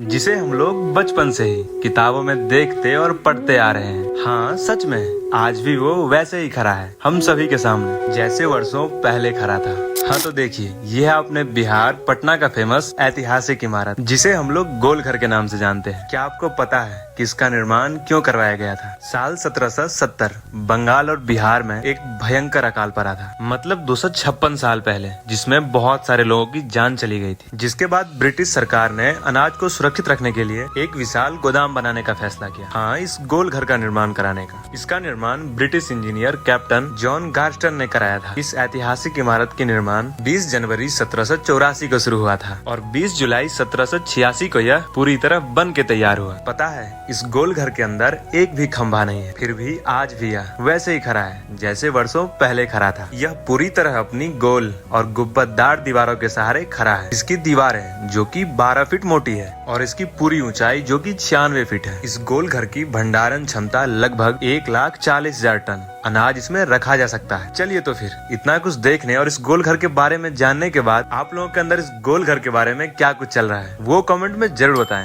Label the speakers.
Speaker 1: जिसे हम लोग बचपन से ही किताबों में देखते और पढ़ते आ रहे हैं। हाँ, सच में आज भी वो वैसे ही खड़ा है हम सभी के सामने, जैसे वर्षों पहले खड़ा था। हाँ तो देखिए, ये है अपने बिहार पटना का फेमस ऐतिहासिक इमारत, जिसे हम लोग गोल घर के नाम से जानते हैं। क्या आपको पता है कि इसका निर्माण क्यों करवाया गया था? साल 1770 बंगाल और बिहार में एक भयंकर अकाल पड़ा था, मतलब 256 साल पहले, जिसमें बहुत सारे लोगों की जान चली गई थी। जिसके बाद ब्रिटिश सरकार ने अनाज को सुरक्षित रखने के लिए एक विशाल गोदाम बनाने का फैसला किया। हाँ, इस गोल घर का निर्माण कराने का। इसका निर्माण ब्रिटिश इंजीनियर कैप्टन जॉन गार्स्टन ने कराया था। इस ऐतिहासिक इमारत के निर्माण 20 जनवरी 1784 को शुरू हुआ था और 20 जुलाई 1786 को यह पूरी तरह बन के तैयार हुआ। पता है, इस गोल घर के अंदर एक भी खंभा नहीं है, फिर भी आज भी यह वैसे ही खड़ा है जैसे वर्षों पहले खड़ा था। यह पूरी तरह अपनी गोल और गुंबददार दीवारों के सहारे खड़ा है। इसकी दीवारें जो कि 12 फीट मोटी है और इसकी पूरी ऊंचाई जो कि 96 फीट है। इस गोल घर की भंडारण क्षमता लगभग 1,40,000 टन अनाज इसमें रखा जा सकता है। चलिए तो फिर इतना कुछ देखने और इस गोल घर के बारे में जानने के बाद आप लोगों के अंदर इस गोल घर के बारे में क्या कुछ चल रहा है, वो कमेंट में जरूर बताएं।